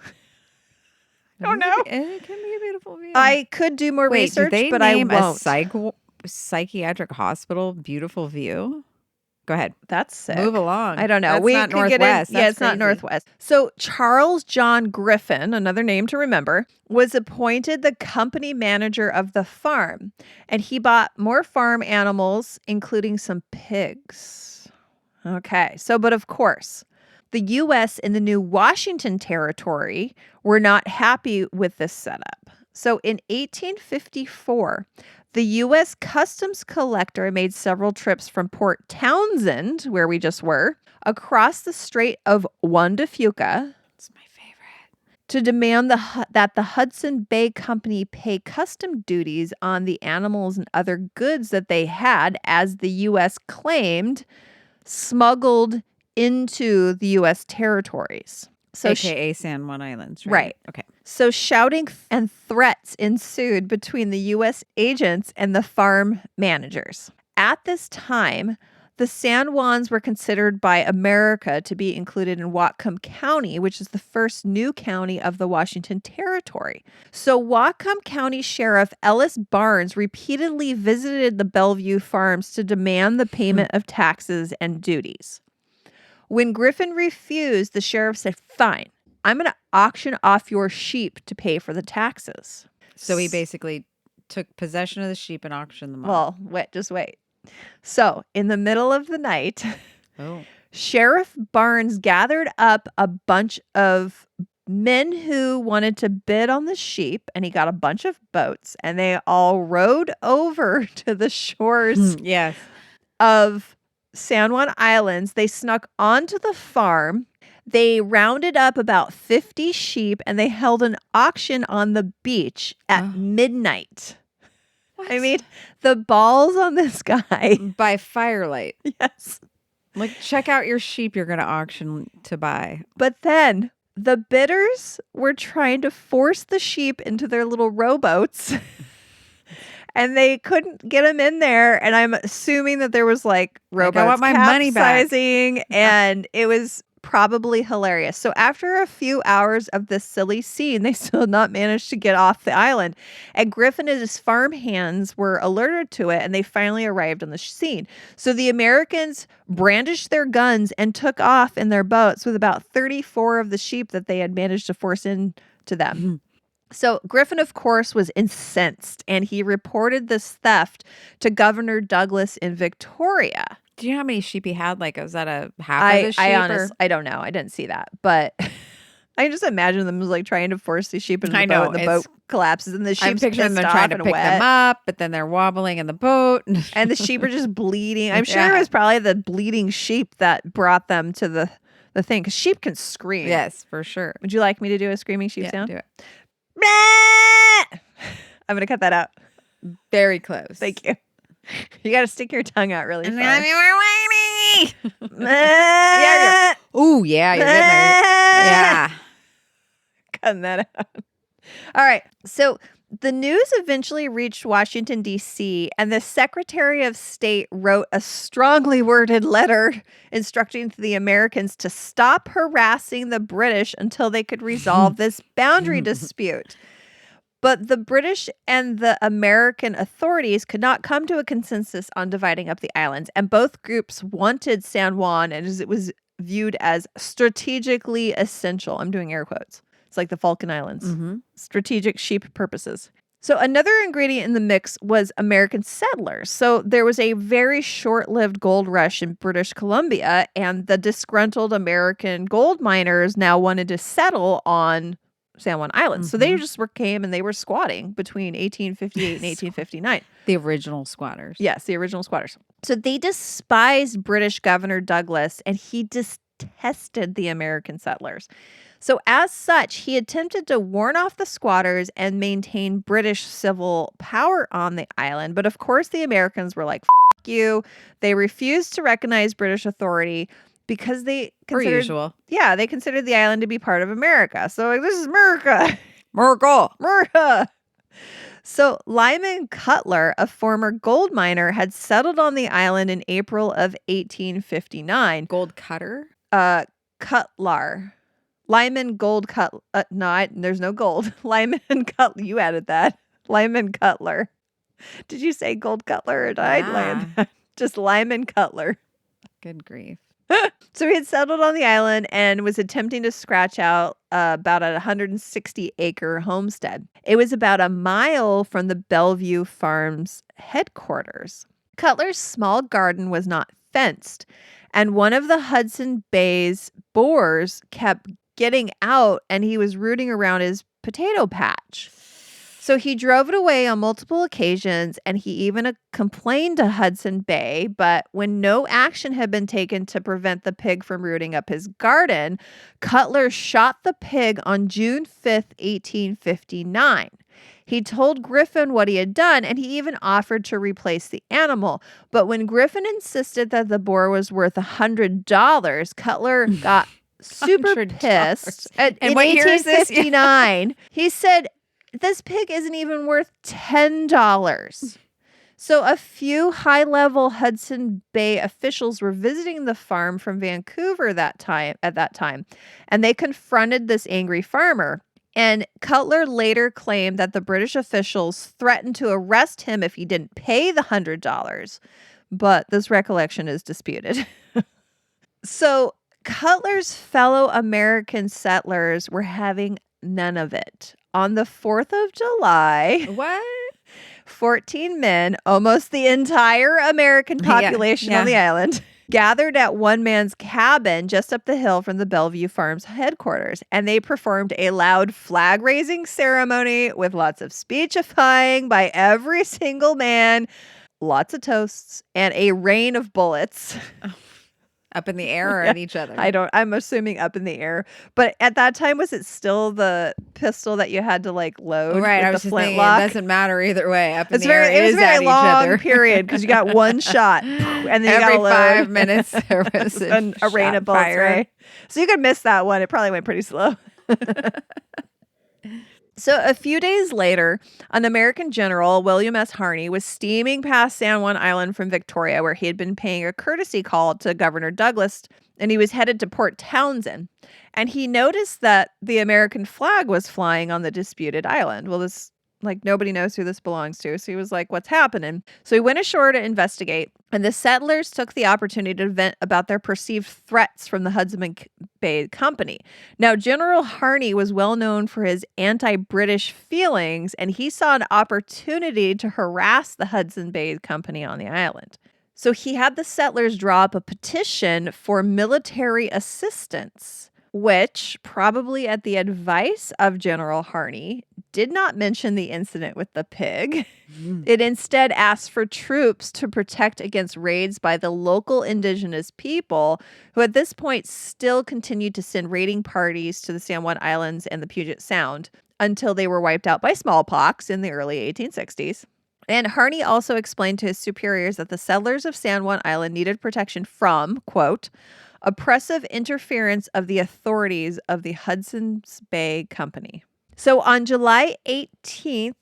I don't know. It can be a beautiful view. I could do more research, but I won't. A psychiatric hospital beautiful view? Go ahead. That's sick. Move along. I don't know. That's not Northwest. It's not Northwest. So Charles John Griffin, another name to remember, was appointed the company manager of the farm. And he bought more farm animals, including some pigs. Okay. But of course, the U.S. and the new Washington Territory were not happy with this setup. So in 1854, the U.S. Customs Collector made several trips from Port Townsend, where we just were, across the Strait of Juan de Fuca. It's my favorite. To demand that the Hudson Bay Company pay custom duties on the animals and other goods that they had, as the U.S. claimed, smuggled into the U.S. territories. So AKA San Juan Islands, right? Right. Okay. So shouting and threats ensued between the U.S. agents and the farm managers. At this time, the San Juans were considered by America to be included in Whatcom County, which is the first new county of the Washington Territory. So Whatcom County Sheriff Ellis Barnes repeatedly visited the Bellevue farms to demand the payment of taxes and duties. When Griffin refused, the sheriff said, "Fine, I'm going to auction off your sheep to pay for the taxes." So he basically took possession of the sheep and auctioned them off. Well, just wait. So in the middle of the night, Sheriff Barnes gathered up a bunch of men who wanted to bid on the sheep, and he got a bunch of boats, and they all rowed over to the shores of San Juan Islands. They snuck onto the farm. They rounded up about 50 sheep, and they held an auction on the beach at midnight. What? I mean, the balls on this guy. By firelight. Yes. Like, check out your sheep you're going to auction to buy. But then the bidders were trying to force the sheep into their little rowboats. And they couldn't get them in there. And I'm assuming that there was like rowboats I want my money back. And it was probably hilarious. So after a few hours of this silly scene, they still had not managed to get off the island. And Griffin and his farm hands were alerted to it, and they finally arrived on the scene. So the Americans brandished their guns and took off in their boats with about 34 of the sheep that they had managed to force into them. Mm-hmm. So Griffin, of course, was incensed, and he reported this theft to Governor Douglas in Victoria. Do you know how many sheep he had? Like, was that a half of the sheep? I don't know. I didn't see that. But I just imagine them like trying to force the sheep into the boat, and the boat collapses, and the sheep's pissed off and wet. I'm picturing them trying to pick them up, but then they're wobbling in the boat. And the sheep are just bleeding. I'm sure it was probably the bleeding sheep that brought them to the thing, because sheep can scream. Yes, for sure. Would you like me to do a screaming sheep sound? Do it. I'm going to cut that out. Very close. Thank you. You got to stick your tongue out really far. Yeah. Ooh, yeah, you're getting there. Yeah. Cutting that out. All right. So the news eventually reached Washington, D.C., and the Secretary of State wrote a strongly worded letter instructing the Americans to stop harassing the British until they could resolve this boundary dispute. But the British and the American authorities could not come to a consensus on dividing up the islands, and both groups wanted San Juan, and it was viewed as strategically essential. I'm doing air quotes. It's like the Falkland Islands. Mm-hmm. Strategic sheep purposes. So another ingredient in the mix was American settlers. So there was a very short-lived gold rush in British Columbia, and the disgruntled American gold miners now wanted to settle on San Juan Island. Mm-hmm. So they just came and they were squatting between 1858 and 1859. The original squatters. Yes, the original squatters. So they despised British Governor Douglas, and he detested the American settlers. So as such, he attempted to warn off the squatters and maintain British civil power on the island. But of course, the Americans were like, "F you." They refused to recognize British authority because they considered, they considered the island to be part of America. So like, this is America. America. So Lyman Cutler, a former gold miner, had settled on the island in April of 1859. Gold cutter? Cutler. Lyman Gold Cutler. There's no gold. Lyman Cutler. You added that. Lyman Cutler. Did you say Gold Cutler or did I land that? Just Lyman Cutler. Good grief. So he had settled on the island and was attempting to scratch out about a 160-acre homestead. It was about a mile from the Bellevue Farms headquarters. Cutler's small garden was not fenced, and one of the Hudson Bay's boars kept getting out, and he was rooting around his potato patch. So he drove it away on multiple occasions, and he even complained to Hudson Bay, but when no action had been taken to prevent the pig from rooting up his garden, Cutler shot the pig on June 5th, 1859. He told Griffin what he had done, and he even offered to replace the animal. But when Griffin insisted that the boar was worth $100, Cutler got super pissed. In 1859, he said, "This pig isn't even worth $10. So a few high-level Hudson Bay officials were visiting the farm from Vancouver at that time, and they confronted this angry farmer. And Cutler later claimed that the British officials threatened to arrest him if he didn't pay the $100, but this recollection is disputed. So Cutler's fellow American settlers were having none of it. On the 4th of July, 14 men, almost the entire American population on the island, gathered at one man's cabin just up the hill from the Bellevue Farms headquarters, and they performed a loud flag-raising ceremony with lots of speechifying by every single man, lots of toasts, and a rain of bullets. Up in the air or at each other? I'm assuming up in the air. But at that time, was it still the pistol that you had to like load? Right. I was just thinking, it doesn't matter either way. Up in the air it was is a very at long each other. period because you got one shot and then every you got 5 minutes there was a rain of bullets, right? So you could miss that one. It probably went pretty slow. So a few days later, an American general, William S. Harney, was steaming past San Juan Island from Victoria, where he had been paying a courtesy call to Governor Douglas, and he was headed to Port Townsend. And he noticed that the American flag was flying on the disputed island. Well, nobody knows who this belongs to. So he was like, what's happening? So he went ashore to investigate, and the settlers took the opportunity to vent about their perceived threats from the Hudson Bay Company. Now, General Harney was well known for his anti-British feelings, and he saw an opportunity to harass the Hudson Bay Company on the island. So he had the settlers draw up a petition for military assistance, which, probably at the advice of General Harney, did not mention the incident with the pig. It instead asked for troops to protect against raids by the local indigenous people, who at this point still continued to send raiding parties to the San Juan Islands and the Puget Sound until they were wiped out by smallpox in the early 1860s. And Harney also explained to his superiors that the settlers of San Juan Island needed protection from, quote, oppressive interference of the authorities of the Hudson's Bay Company. So on July 18th,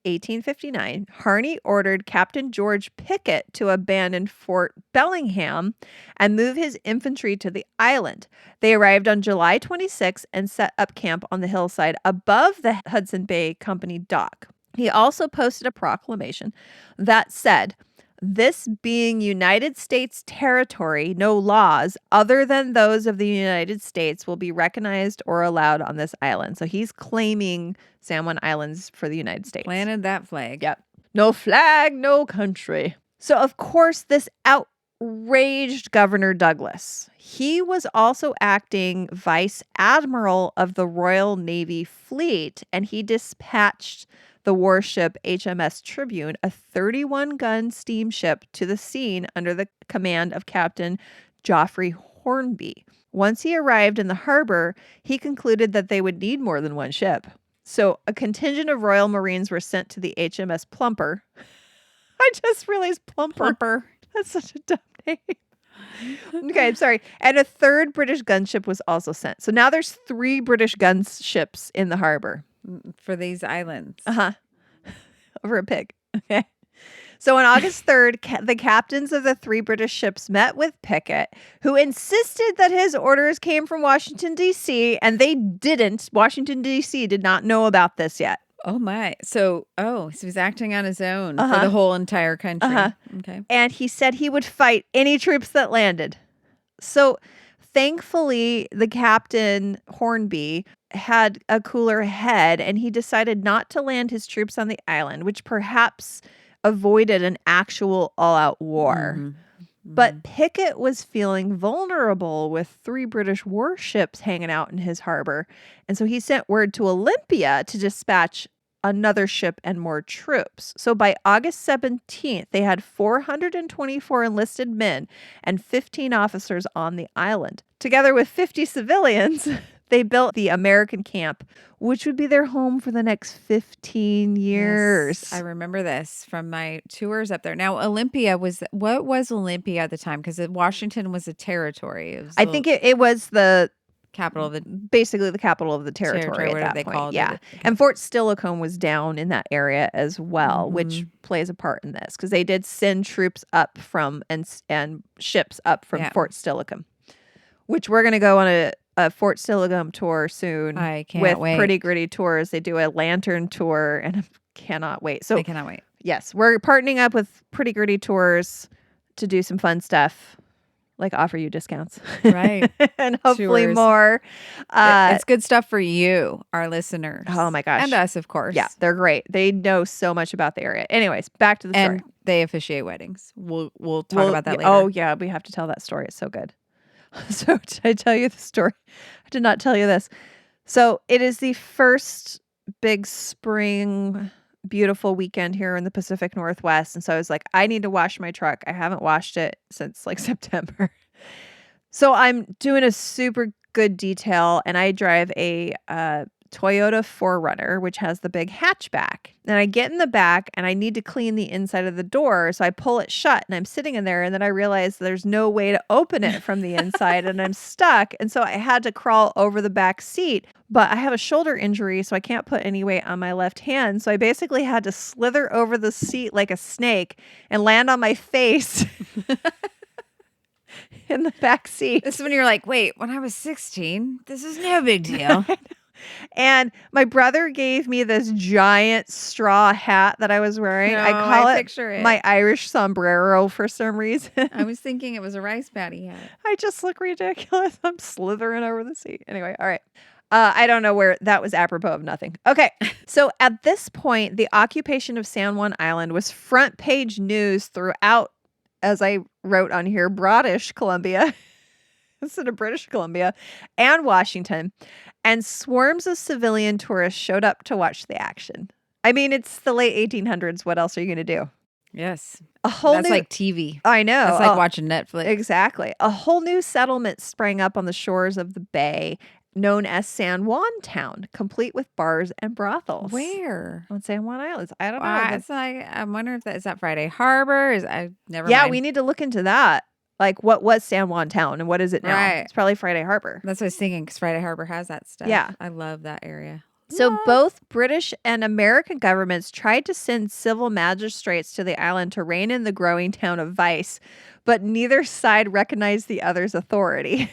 1859, Harney ordered Captain George Pickett to abandon Fort Bellingham and move his infantry to the island. They arrived on July 26th and set up camp on the hillside above the Hudson Bay Company dock. He also posted a proclamation that said, this being United States territory, no laws other than those of the United States will be recognized or allowed on this island. So he's claiming San Juan Islands for the United States. Planted that flag. Yep. No flag, no country. So, of course, this outraged Governor Douglas. He was also acting vice admiral of the Royal Navy Fleet, and he dispatched the warship HMS Tribune, a 31-gun steamship, to the scene under the command of Captain Geoffrey Hornby. Once he arrived in the harbor, he concluded that they would need more than one ship. So a contingent of Royal Marines were sent to the HMS Plumper. I just realized Plumper. That's such a dumb name. Okay, I'm sorry. And a third British gunship was also sent. So now there's 3 British gunships in the harbor. For these islands. Over a pig. Okay. So on August 3rd, the captains of the 3 British ships met with Pickett, who insisted that his orders came from Washington, D.C., and they didn't. Washington, D.C. did not know about this yet. Oh, my. So he's acting on his own for the whole entire country. Okay. And he said he would fight any troops that landed. So thankfully, the captain, Hornby, had a cooler head, and he decided not to land his troops on the island, which perhaps avoided an actual all-out war. Mm-hmm. But Pickett was feeling vulnerable with 3 British warships hanging out in his harbor, and so he sent word to Olympia to dispatch another ship and more troops. So by August 17th, they had 424 enlisted men and 15 officers on the island. Together with 50 civilians, they built the American camp, which would be their home for the next 15 years. Yes, I remember this from my tours up there. Now, Olympia what was Olympia at the time? Because Washington was a territory. I think it was the capital of basically the capital of the territory at that point. Yeah. And Fort Steilacoom was down in that area as well, which plays a part in this because they did send troops up from and ships up from Fort Steilacoom, which we're going to go on a Fort Steilacoom tour soon. I can't wait. Pretty Gritty Tours. They do a lantern tour, and I cannot wait. So I cannot wait. Yes, we're partnering up with Pretty Gritty Tours to do some fun stuff, like offer you discounts, right? And hopefully tours. More. It's good stuff for you, our listeners. Oh my gosh, and us, of course. Yeah, they're great. They know so much about the area. Anyways, back to the story. And they officiate weddings. We'll talk about that later. Oh yeah, we have to tell that story. It's so good. So did I tell you the story? I did not tell you this. So it is the first big spring, beautiful weekend here in the Pacific Northwest. And so I was like, I need to wash my truck. I haven't washed it since like September. So I'm doing a super good detail, and I drive a Toyota 4Runner, which has the big hatchback. And I get in the back and I need to clean the inside of the door. So I pull it shut and I'm sitting in there. And then I realize there's no way to open it from the inside and I'm stuck. And so I had to crawl over the back seat. But I have a shoulder injury, so I can't put any weight on my left hand. So I basically had to slither over the seat like a snake and land on my face in the back seat. This is when you're like, wait, when I was 16, this is no big deal. And my brother gave me this giant straw hat that I was wearing. I call it my Irish sombrero for some reason. I was thinking it was a rice patty hat. I just look ridiculous. I'm slithering over the seat. Anyway, all right. I don't know where that was apropos of nothing. Okay. So at this point, the occupation of San Juan Island was front page news throughout, as I wrote on here, British Columbia, instead of British Columbia, and Washington. And swarms of civilian tourists showed up to watch the action. I mean, it's the late 1800s. What else are you going to do? Yes. That's like TV. I know. That's like watching Netflix. Exactly. A whole new settlement sprang up on the shores of the bay, known as San Juan Town, complete with bars and brothels. Where? On San Juan Island. I don't know. It's like, I wonder if is that Friday Harbor? Never Yeah, mind. we need to look into that. Like, what was San Juan Town and what is it now? Right. It's probably Friday Harbor. That's what I was thinking, because Friday Harbor has that stuff. Yeah. I love that area. So both British and American governments tried to send civil magistrates to the island to rein in the growing town of vice, but neither side recognized the other's authority.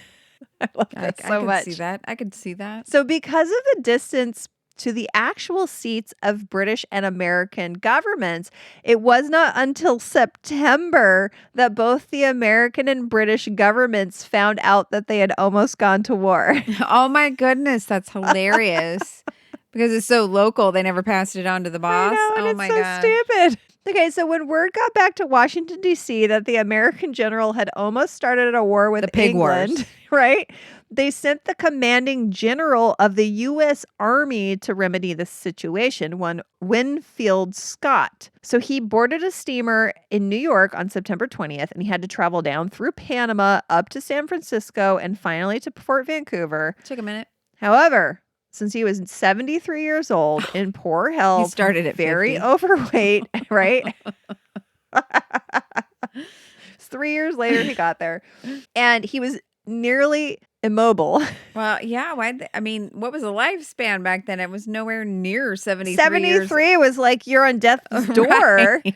I love that so much. I could see that. So because of the distance to the actual seats of British and American governments, it was not until September that both the American and British governments found out that they had almost gone to war. Oh my goodness, that's hilarious. Because it's so local, they never passed it on to the boss. I know, and it's so stupid. Okay, so when word got back to Washington, D.C. that the American general had almost started a war with the pig England, wars. Right? They sent the commanding general of the U.S. Army to remedy the situation, one Winfield Scott. So he boarded a steamer in New York on September 20th, and he had to travel down through Panama, up to San Francisco, and finally to Fort Vancouver. Took a minute. However, since he was 73 years old, in poor health, he started at very 50. overweight, right? 3 years later, he got there, and he was nearly immobile. Well, yeah. What was the lifespan back then? It was nowhere near 73 73 years. was like, you're on death's door. Right.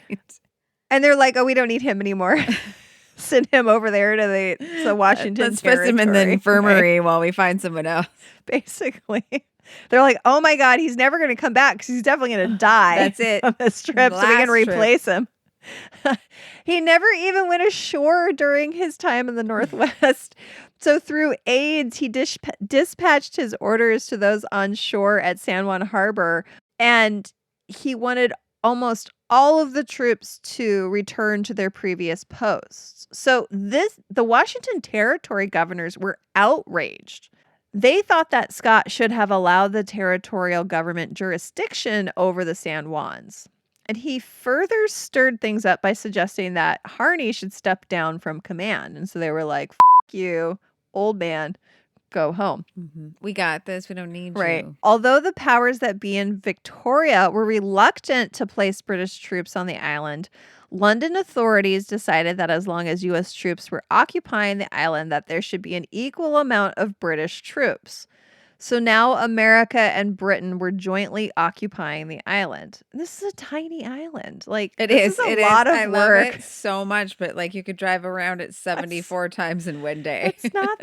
And they're like, oh, we don't need him anymore. Send him over there to the Washington Let's put him in the infirmary while we find someone else. Basically. They're like, oh my God, he's never going to come back because he's definitely going to die. That's it. On this trip, so we can replace him. He never even went ashore during his time in the Northwest. So through aides, he dispatched his orders to those on shore at San Juan Harbor, and he wanted almost all of the troops to return to their previous posts. So the Washington Territory governors were outraged. They thought that Scott should have allowed the territorial government jurisdiction over the San Juans. And he further stirred things up by suggesting that Harney should step down from command. And so they were like, F you, old man, go home. Mm-hmm. We got this. We don't need right. you. Although the powers that be in Victoria were reluctant to place British troops on the island, London authorities decided that as long as U.S. troops were occupying the island, that there should be an equal amount of British troops. So now America and Britain were jointly occupying the island. This is a tiny island. Like, this is a lot of work. Love it so much, but like you could drive around it 74 times in one day. It's not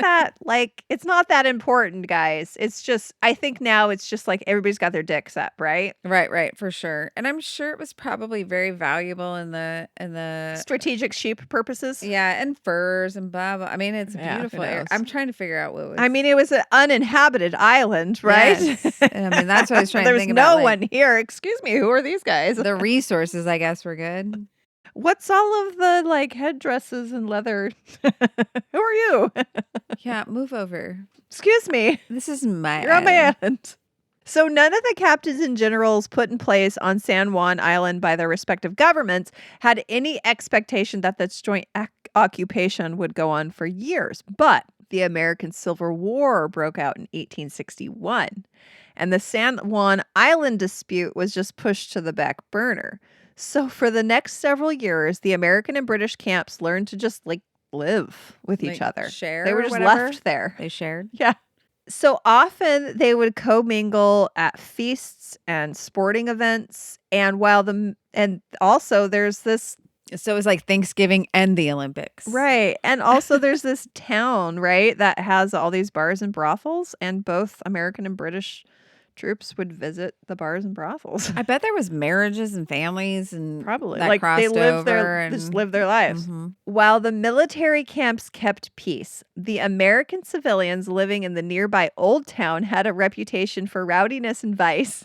that important, guys. It's just, I think now it's just like everybody's got their dicks up, right? Right, for sure. And I'm sure it was probably very valuable in the strategic sheep purposes. Yeah, and furs and blah blah. I mean, it's a beautiful area. I'm trying to figure out what was. I mean, it was an uninhabited island, right? Yes. I mean, that's what I was trying to think about. There's no one here. Excuse me, who are these guys? The resources, I guess, were good. What's all of the like headdresses and leather? Who are you? Yeah, move over. Excuse me. This is my You're on my island. So none of the captains and generals put in place on San Juan Island by their respective governments had any expectation that this joint occupation would go on for years. But the American Civil War broke out in 1861. And the San Juan Island dispute was just pushed to the back burner. So for the next several years, the American and British camps learned to just live with each other. Share They were or just whatever. left there. They shared. Yeah. So often they would commingle at feasts and sporting events. And also there's this. So it was like Thanksgiving and the Olympics. Right. And also there's this town, right, that has all these bars and brothels. And both American and British troops would visit the bars and brothels. I bet there was marriages and families and probably that crossed they live over just live their lives. While the military camps kept peace, the American civilians living in the nearby Old Town had a reputation for rowdiness and vice.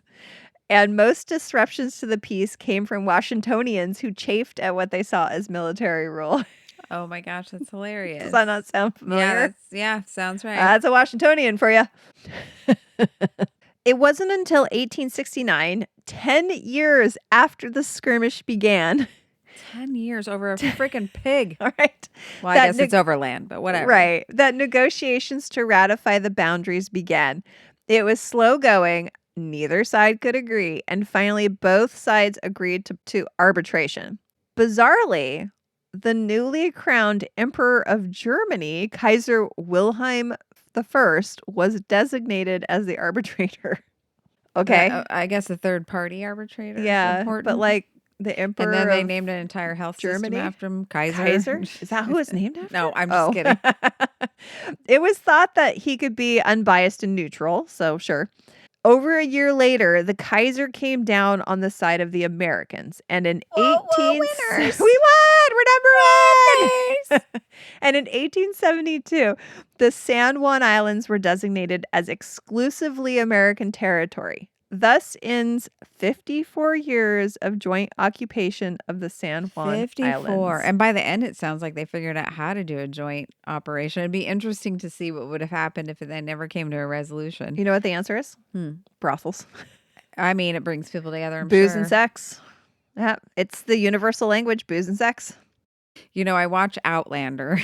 And most disruptions to the peace came from Washingtonians who chafed at what they saw as military rule. Oh my gosh, that's hilarious. Does that not sound familiar? Yeah, sounds right. That's a Washingtonian for you. It wasn't until 1869, 10 years after the skirmish began. 10 years over a freaking pig. All right. Well, I guess it's over land, but whatever. Right. That negotiations to ratify the boundaries began. It was slow going. Neither side could agree. And finally, both sides agreed to arbitration. Bizarrely, the newly crowned Emperor of Germany, Kaiser Wilhelm I, was designated as the arbitrator. Okay. I guess a third party arbitrator. Yeah. But like the Emperor. And then they named an entire health Germany system after him. Kaiser? Is that who it's named after? No, I'm just kidding. It was thought that he could be unbiased and neutral. So sure. Over a year later, the Kaiser came down on the side of the Americans. And in We won! We're number 1! And in 1872, the San Juan Islands were designated as exclusively American territory. Thus ends 54 years of joint occupation of the San Juan 54. Islands. And by the end, it sounds like they figured out how to do a joint operation. It'd be interesting to see what would have happened if they never came to a resolution. You know what the answer is? Brothels. I mean, it brings people together, I'm Booze sure. and sex. Yeah, it's the universal language, booze and sex. You know, I watch Outlander.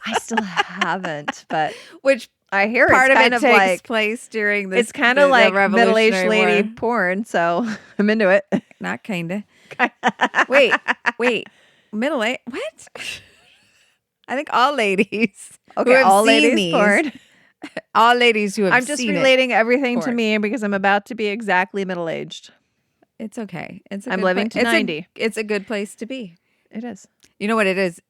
I still haven't, but which I hear part it's of kind it of takes like place during this. It's kind of like middle-aged Revolutionary lady War. porn, so I'm into it. Not kinda. Wait. Middle-aged? What? I think all ladies. Okay, all ladies porn. All ladies who have I'm just seen relating everything to porn. me because I'm about to be exactly middle-aged. It's okay. I'm living to 90. It's a good place to be. It is. You know what it is?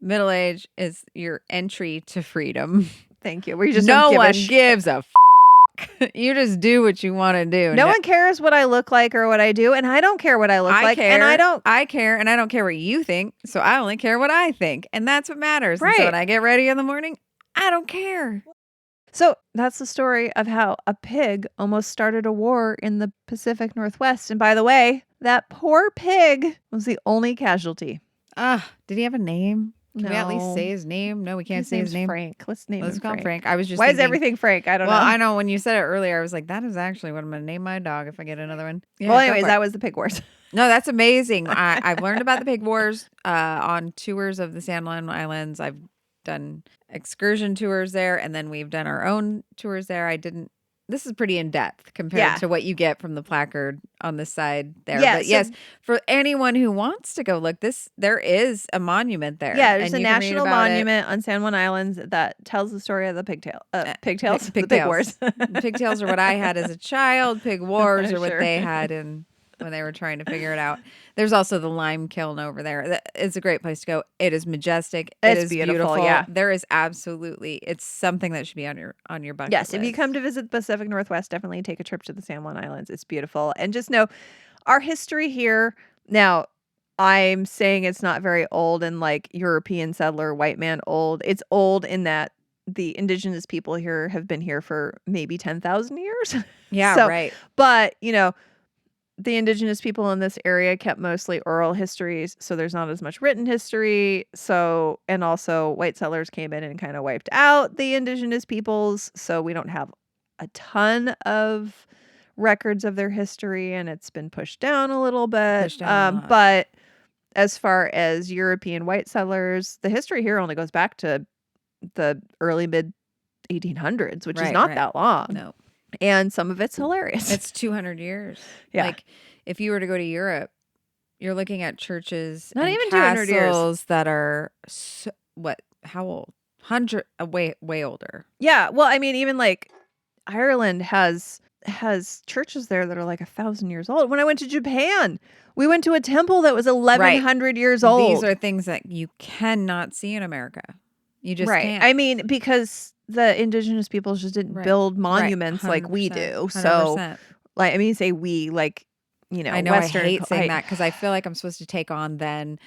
Middle age is your entry to freedom. Thank you. We just no don't give one a gives a You just do what you want to do. No one cares what I look like or what I do, and I don't care what I look like. Care, and I care, and I don't care what you think. So I only care what I think, and that's what matters. Right. And so when I get ready in the morning, I don't care. So that's the story of how a pig almost started a war in the Pacific Northwest. And by the way, that poor pig was the only casualty. Did he have a name? Can No. we at least say his name? No, we can't say his name. Frank. Let's call him Frank. I was just Why is thinking, everything Frank? I don't know. Well, I know when you said it earlier, I was like, that is actually what I'm going to name my dog if I get another one. Yeah, well, anyways, that was the pig wars. No, that's amazing. I've learned about the pig wars on tours of the San Juan Islands. I've done excursion tours there, and then we've done our own tours there. This is pretty in-depth compared to what you get from the placard on the side there. Yeah, but yes, for anyone who wants to go look, there is a monument there. Yeah, there's a national monument on San Juan Islands that tells the story of the pigtails. The pig wars. Pigtails are what I had as a child. Pig wars are what Sure. they had when they were trying to figure it out. There's also the lime kiln over there. It's a great place to go. It is majestic. It is beautiful. Yeah. There is it's something that should be on your bucket Yes, list. if you come to visit the Pacific Northwest, definitely take a trip to the San Juan Islands. It's beautiful. And just know our history here. Now, I'm saying it's not very old and like European settler, white man old. It's old in that the indigenous people here have been here for maybe 10,000 years. Yeah, right. But, the indigenous people in this area kept mostly oral histories, so there's not as much written history. So, and also white settlers came in and kind of wiped out the indigenous peoples, so we don't have a ton of records of their history, and it's been pushed down a little bit. But as far as European white settlers, the history here only goes back to the early mid 1800s, which is not that long. No. And some of it's hilarious. It's 200 years. Yeah. Like if you were to go to Europe, you're looking at churches Not and even 200 years. castles that are how old? 100 way older. Yeah. Well, I mean, even like Ireland has churches there that are like 1,000 years old. When I went to Japan, we went to a temple that was 1,100 years old. These are things that you cannot see in America. You just can't. I mean, because the indigenous peoples just didn't build monuments like we do. 100%. So, like, I mean, say we, like, you know, I know Western, I hate saying that because I feel like I'm supposed to take on then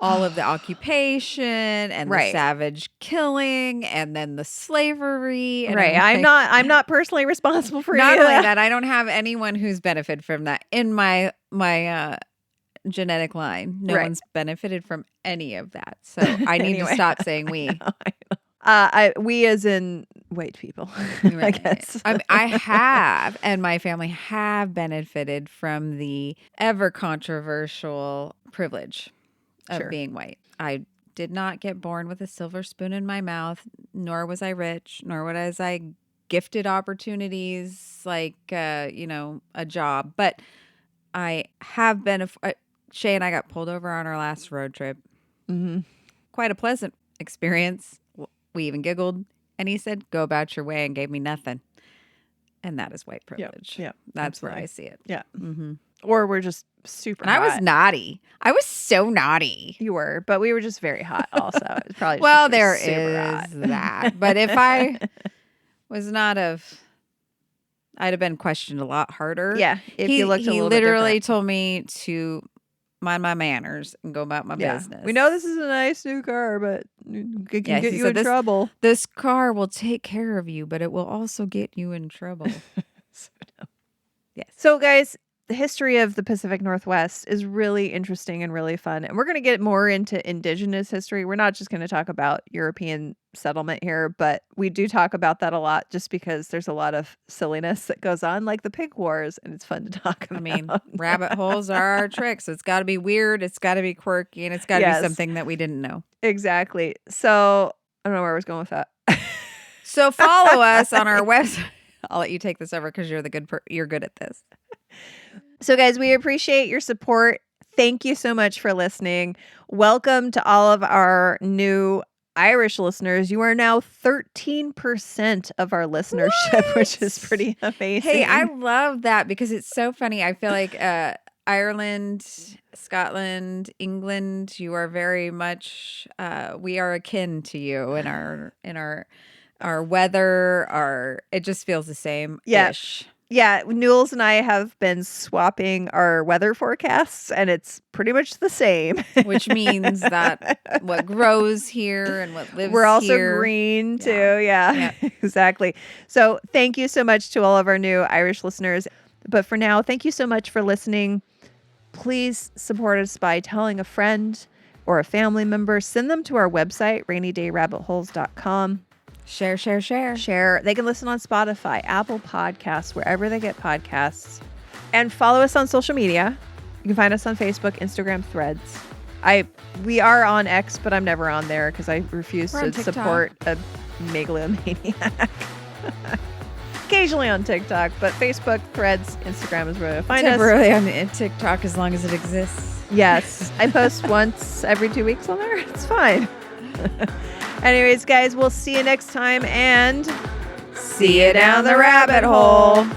all of the occupation and the savage killing and then the slavery. And I'm not personally responsible for not any only of that. I don't have anyone who's benefited from that in my genetic line. No one's benefited from any of that. So I need to stop saying we. I know. We as in white people, I guess. I have, and my family have benefited from the ever controversial privilege of being white. I did not get born with a silver spoon in my mouth, nor was I rich, nor was I gifted opportunities like, a job. But I have been, Shea and I got pulled over on our last road trip. Mm-hmm. Quite a pleasant experience. We even giggled. And he said, go about your way, and gave me nothing. And that is white privilege. Yeah. That's where I see it. Yeah. Mm-hmm. Or we're just super and hot. I was naughty. I was so naughty. You were, but we were just very hot also. It was probably well, there is that. But if I was not I'd have been questioned a lot harder. Yeah. If you looked a little bit He literally different. told me to mind my manners and go about my business. We know this is a nice new car, but it can get you in trouble. This car will take care of you, but it will also get you in trouble. Yes. So, guys, the history of the Pacific Northwest is really interesting and really fun. And we're going to get more into indigenous history. We're not just going to talk about European settlement here, but we do talk about that a lot just because there's a lot of silliness that goes on, like the pig wars, and it's fun to talk about. I mean, rabbit holes are our tricks. It's got to be weird. It's got to be quirky, and it's got to be something that we didn't know. Exactly. So I don't know where I was going with that. So follow us on our website. I'll let you take this over because you're good at this. So, guys, we appreciate your support. Thank you so much for listening. Welcome to all of our new Irish listeners. You are now 13% of our listenership, which is pretty amazing. Hey, I love that because it's so funny. I feel like Ireland, Scotland, England, you are very much, we are akin to you in our weather, it just feels the same. Yes. Yeah, Newell's and I have been swapping our weather forecasts, and it's pretty much the same. Which means that what grows here and what lives here. We're also green, too. Yeah, exactly. So thank you so much to all of our new Irish listeners. But for now, thank you so much for listening. Please support us by telling a friend or a family member. Send them to our website, rainydayrabbitholes.com. Share. They can listen on Spotify, Apple Podcasts, wherever they get podcasts. And follow us on social media. You can find us on Facebook, Instagram, Threads. We are on X, but I'm never on there because I refuse to support a megalomaniac. Occasionally on TikTok, but Facebook, Threads, Instagram is where to find us. Temporarily on TikTok as long as it exists. Yes. I post once every 2 weeks on there. It's fine. Anyways, guys, we'll see you next time and see you down the rabbit hole.